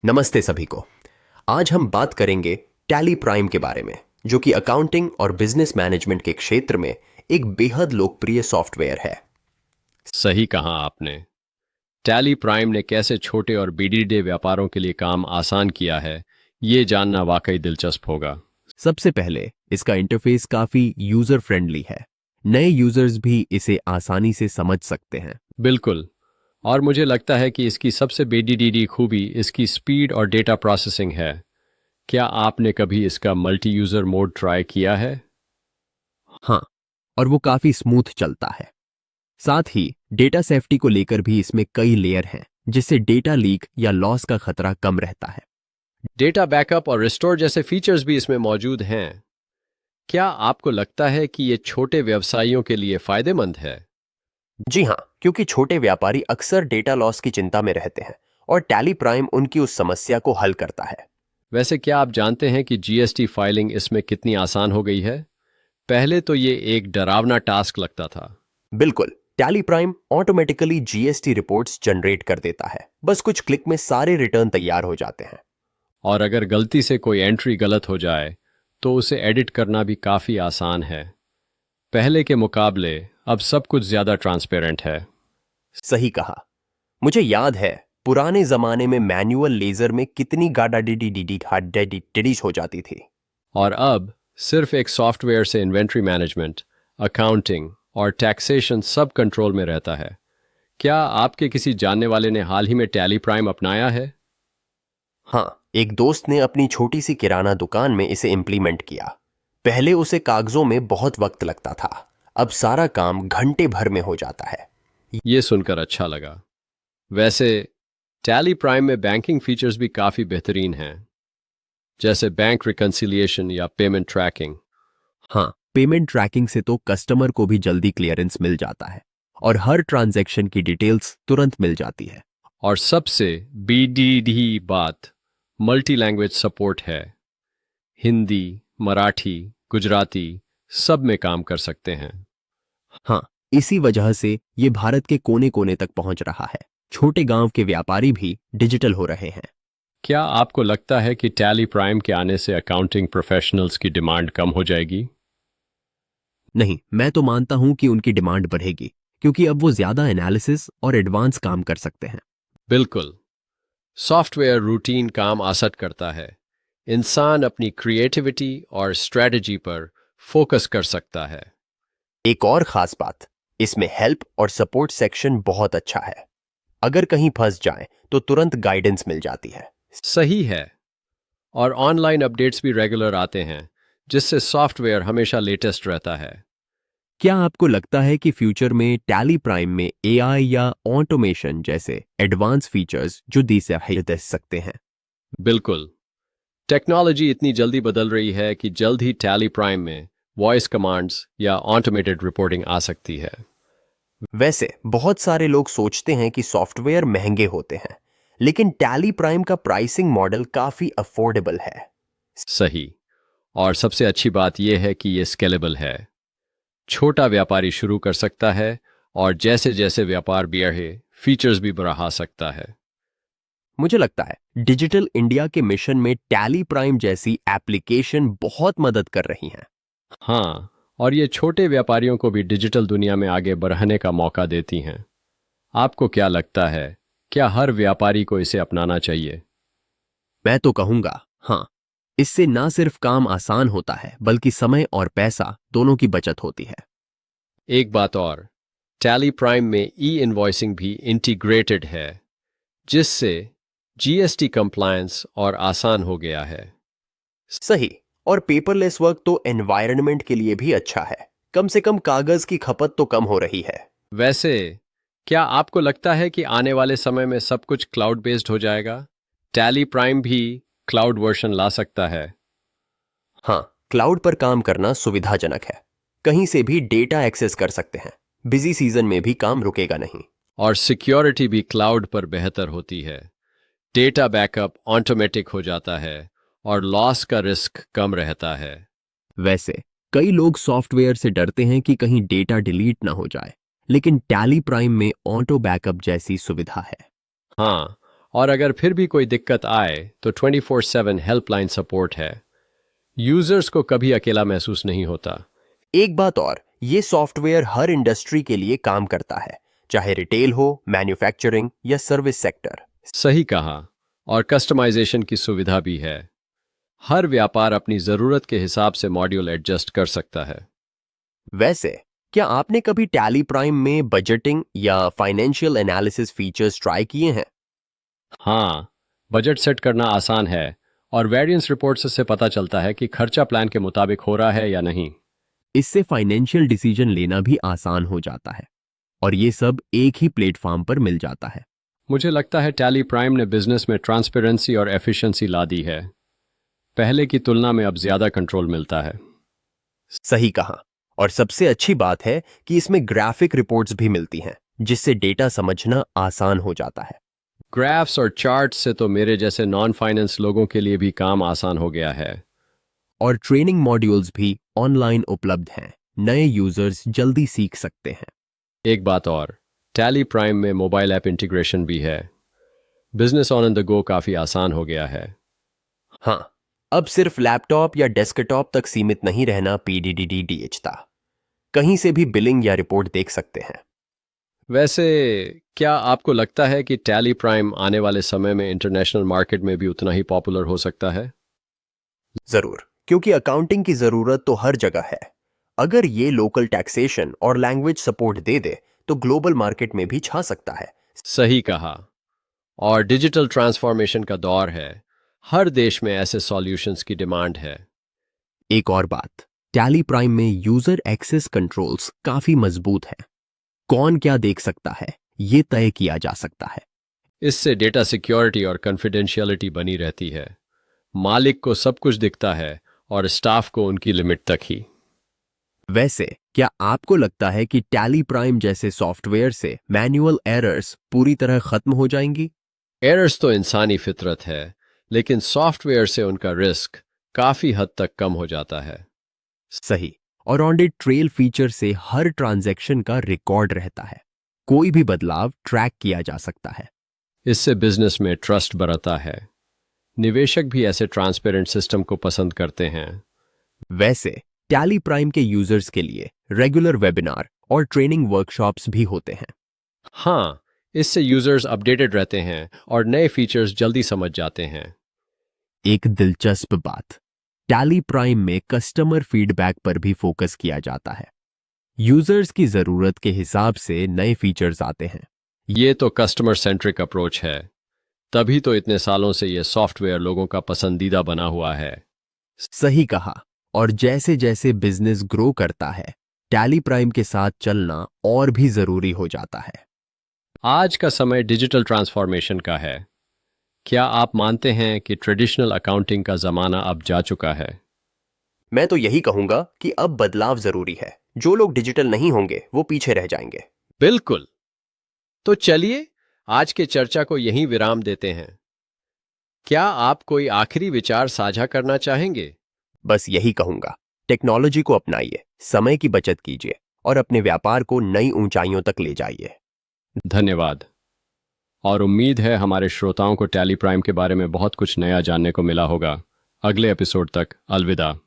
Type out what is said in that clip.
नमस्ते सभी को। आज हम बात करेंगे टैली प्राइम के बारे में, जो कि अकाउंटिंग और बिजनेस मैनेजमेंट के क्षेत्र में एक बेहद लोकप्रिय सॉफ्टवेयर है। सही कहा आपने। टैली प्राइम ने कैसे छोटे और बीडीडे व्यापारों के लिए काम आसान किया है, ये जानना वाकई दिलचस्प होगा। सबसे पहले इसका इंटरफेस काफी यूजर फ्रेंडली है। नए यूजर्स भी इसे आसानी से समझ सकते हैं। बिल्कुल। और मुझे लगता है कि इसकी सबसे बीडीडी खूबी इसकी स्पीड और डेटा प्रोसेसिंग है। क्या आपने कभी इसका मल्टी यूजर मोड ट्राई किया है? हाँ, और वो काफी स्मूथ चलता है। साथ ही डेटा सेफ्टी को लेकर भी इसमें कई लेयर हैं, जिससे डेटा लीक या लॉस का खतरा कम रहता है। डेटा बैकअप और रिस्टोर जैसे फीचर्स भी इसमें मौजूद हैं। क्या आपको लगता है कि ये छोटे व्यवसायियों के लिए फायदेमंद है? जी हाँ, क्योंकि छोटे व्यापारी अक्सर डेटा लॉस की चिंता में रहते हैं और टैली प्राइम उनकी उस समस्या को हल करता है। वैसे क्या आप जानते हैं कि जीएसटी फाइलिंग इसमें कितनी आसान हो गई है? पहले तो ये एक डरावना टास्क लगता था। बिल्कुल, tally prime automatically GST reports generate कर देता है। बस कुछ क्लिक में सारे रिटर्न तैयार हो जाते हैं। और अगर गलती से कोई एंट्री गलत हो जाए तो उसे एडिट करना भी काफ़ी आसान है। पहले के मुकाबले अब सब कुछ ज़्यादा ट्रांसपेरेंट है। सही कहा। मुझे याद है पुराने जमाने में मैनुअल लेजर में कितनी गाड़ी हो जाती थी। और अब सिर्फ एक सॉफ्टवेयर से इन्वेंट्री मैनेजमेंट, अकाउंटिंग और टैक्सेशन सब कंट्रोल में रहता है। क्या आपके किसी जानने वाले ने हाल ही में टैली प्राइम अपनाया है? हाँ, एक दोस्त ने अपनी छोटी सी किराना दुकान में इसे इम्प्लीमेंट किया। पहले उसे कागजों में बहुत वक्त लगता था, अब सारा काम घंटे भर में हो जाता है। ये सुनकर अच्छा लगा। वैसे टैली प्राइम में बैंकिंग फीचर्स भी काफ़ी बेहतरीन हैं, जैसे बैंक रिकंसिलिएशन या पेमेंट ट्रैकिंग। हाँ, पेमेंट ट्रैकिंग से तो कस्टमर को भी जल्दी क्लियरेंस मिल जाता है और हर ट्रांजैक्शन की डिटेल्स तुरंत मिल जाती है। और सबसे बीडीडी बात, मल्टी लैंग्वेज सपोर्ट है। हिंदी, मराठी, गुजराती सब में काम कर सकते हैं। हाँ, इसी वजह से ये भारत के कोने कोने तक पहुंच रहा है। छोटे गांव के व्यापारी भी डिजिटल हो रहे हैं। क्या आपको लगता है कि टैली प्राइम के आने से अकाउंटिंग प्रोफेशनल्स की डिमांड कम हो जाएगी? नहीं, मैं तो मानता हूं कि उनकी डिमांड बढ़ेगी, क्योंकि अब वो ज्यादा एनालिसिस और एडवांस काम कर सकते हैं। बिल्कुल। सॉफ्टवेयर रूटीन काम आसान करता है। इंसान अपनी क्रिएटिविटी और स्ट्रेटजी पर फोकस कर सकता है। एक और खास बात, इसमें हेल्प और सपोर्ट सेक्शन बहुत अच्छा है। अगर कहीं फंस जाए तो तुरंत गाइडेंस मिल जाती है। सही है। और ऑनलाइन अपडेट्स भी रेगुलर आते हैं, जिससे सॉफ्टवेयर हमेशा लेटेस्ट रहता है। क्या आपको लगता है कि फ्यूचर में टैली प्राइम में एआई या ऑटोमेशन जैसे एडवांस फीचर्स जो दे सकते हैं? बिल्कुल। टेक्नोलॉजी इतनी जल्दी बदल रही है कि जल्द ही टैली प्राइम में वॉइस कमांड्स या ऑटोमेटेड रिपोर्टिंग आ सकती है। वैसे बहुत सारे लोग सोचते हैं कि सॉफ्टवेयर महंगे होते हैं, लेकिन टैली प्राइम का प्राइसिंग मॉडल काफी अफोर्डेबल है। सही। और सबसे अच्छी बात यह है कि ये स्केलेबल है। छोटा व्यापारी शुरू कर सकता है और जैसे जैसे व्यापार बढ़े फीचर्स भी बढ़ा सकता है। मुझे लगता है डिजिटल इंडिया के मिशन में टैली प्राइम जैसी एप्लीकेशन बहुत मदद कर रही हैं। हाँ, और ये छोटे व्यापारियों को भी डिजिटल दुनिया में आगे बढ़ने का मौका देती हैं। आपको क्या लगता है, क्या हर व्यापारी को इसे अपनाना चाहिए? मैं तो कहूंगा हाँ, इससे ना सिर्फ काम आसान होता है, बल्कि समय और पैसा दोनों की बचत होती है। एक बात और, टैली प्राइम में ई इनवॉइसिंग भी इंटीग्रेटेड है, जिससे जीएसटी कंप्लायंस और आसान हो गया है। सही। और पेपरलेस वर्क तो एनवायरनमेंट के लिए भी अच्छा है। कम से कम कागज की खपत तो कम हो रही है। वैसे क्या आपको लगता है कि आने वाले समय में सब कुछ क्लाउड बेस्ड हो जाएगा? टैली प्राइम भी क्लाउड वर्जन ला सकता है। हाँ, क्लाउड पर काम करना सुविधाजनक है। कहीं से भी डेटा एक्सेस कर सकते हैं। बिजी सीजन में भी काम रुकेगा नहीं। और सिक्योरिटी भी क्लाउड पर बेहतर होती है। डेटा बैकअप ऑटोमेटिक हो जाता है और लॉस का रिस्क कम रहता है। वैसे कई लोग सॉफ्टवेयर से डरते हैं कि कहीं डेटा डिलीट ना हो जाए, लेकिन टैली प्राइम में ऑटो बैकअप जैसी सुविधा है। हाँ, और अगर फिर भी कोई दिक्कत आए तो 24/7 हेल्पलाइन सपोर्ट है। यूजर्स को कभी अकेला महसूस नहीं होता। एक बात और, ये सॉफ्टवेयर हर इंडस्ट्री के लिए काम करता है, चाहे रिटेल हो, मैन्युफैक्चरिंग या सर्विस सेक्टर। सही कहा। और कस्टमाइजेशन की सुविधा भी है। हर व्यापार अपनी जरूरत के हिसाब से मॉड्यूल एडजस्ट कर सकता है। वैसे क्या आपने कभी टैली प्राइम में बजटिंग या फाइनेंशियल एनालिसिस फीचर्स ट्राई किए हैं? हाँ, बजट सेट करना आसान है और वेरिएंस रिपोर्ट से पता चलता है कि खर्चा प्लान के मुताबिक हो रहा है या नहीं। इससे फाइनेंशियल डिसीजन लेना भी आसान हो जाता है और ये सब एक ही प्लेटफॉर्म पर मिल जाता है। मुझे लगता है टैली प्राइम ने बिजनेस में ट्रांसपेरेंसी और एफिशिएंसी ला दी है। पहले की तुलना में अब ज्यादा कंट्रोल मिलता है। सही कहा। और सबसे अच्छी बात है कि इसमें ग्राफिक रिपोर्ट्स भी मिलती हैं, जिससे डेटा समझना आसान हो जाता है। ग्राफ्स और चार्ट्स से तो मेरे जैसे नॉन फाइनेंस लोगों के लिए भी काम आसान हो गया है। और ट्रेनिंग मॉड्यूल्स भी ऑनलाइन उपलब्ध हैं, नए यूजर्स जल्दी सीख सकते हैं। एक बात और, टैली प्राइम में मोबाइल ऐप इंटीग्रेशन भी है। बिजनेस ऑन द गो काफी आसान हो गया है। हाँ, अब सिर्फ लैपटॉप या डेस्कटॉप तक सीमित नहीं रहना PDDDDH था। कहीं से भी बिलिंग या रिपोर्ट देख सकते हैं। वैसे क्या आपको लगता है कि टैली प्राइम आने वाले समय में इंटरनेशनल मार्केट में भी उतना ही पॉपुलर हो सकता है? जरूर, क्योंकि अकाउंटिंग की जरूरत तो हर जगह है। अगर ये लोकल टैक्सेशन और लैंग्वेज सपोर्ट दे दे तो ग्लोबल मार्केट में भी छा सकता है। सही कहा। और डिजिटल ट्रांसफॉर्मेशन का दौर है। हर देश में ऐसे सॉल्यूशंस की डिमांड है। एक और बात, टैली प्राइम में यूजर एक्सेस कंट्रोल्स काफी मजबूत हैं। कौन क्या देख सकता है, ये तय किया जा सकता है। इससे डेटा सिक्योरिटी और कॉन्फिडेंशियलिटी बनी रहती है। मालिक को सब कुछ दिखता है और स्टाफ को उनकी लिमिट तक ही। वैसे क्या आपको लगता है कि टैली प्राइम जैसे सॉफ्टवेयर से मैन्युअल एरर्स पूरी तरह खत्म हो जाएंगी? एरर्स तो इंसानी फितरत है, लेकिन सॉफ्टवेयर से उनका रिस्क काफी हद तक कम हो जाता है। सही। और ऑडिट ट्रेल फीचर से हर ट्रांजैक्शन का रिकॉर्ड रहता है, कोई भी बदलाव ट्रैक किया जा सकता है। इससे बिजनेस में ट्रस्ट बढ़ता है। निवेशक भी ऐसे ट्रांसपेरेंट सिस्टम को पसंद करते हैं। वैसे टैली प्राइम के यूजर्स के लिए रेगुलर वेबिनार और ट्रेनिंग वर्कशॉप्स भी होते हैं। हाँ, इससे यूजर्स अपडेटेड रहते हैं और नए फीचर्स जल्दी समझ जाते हैं। एक दिलचस्प बात, टैली प्राइम में कस्टमर फीडबैक पर भी फोकस किया जाता है। यूजर्स की जरूरत के हिसाब से नए फीचर्स आते हैं। ये तो कस्टमर सेंट्रिक अप्रोच है। तभी तो इतने सालों से ये सॉफ्टवेयर लोगों का पसंदीदा बना हुआ है। सही कहा। और जैसे जैसे बिजनेस ग्रो करता है, टैली प्राइम के साथ चलना और भी जरूरी हो जाता है। आज का समय डिजिटल ट्रांसफॉर्मेशन का है। क्या आप मानते हैं कि ट्रेडिशनल अकाउंटिंग का जमाना अब जा चुका है? मैं तो यही कहूंगा कि अब बदलाव जरूरी है। जो लोग डिजिटल नहीं होंगे वो पीछे रह जाएंगे। बिल्कुल। तो चलिए आज के चर्चा को यहीं विराम देते हैं। क्या आप कोई आखिरी विचार साझा करना चाहेंगे? बस यही कहूंगा, टेक्नोलॉजी को अपनाइए, समय की बचत कीजिए और अपने व्यापार को नई ऊंचाइयों तक ले जाइए। धन्यवाद। और उम्मीद है हमारे श्रोताओं को टैली प्राइम के बारे में बहुत कुछ नया जानने को मिला होगा। अगले एपिसोड तक अलविदा।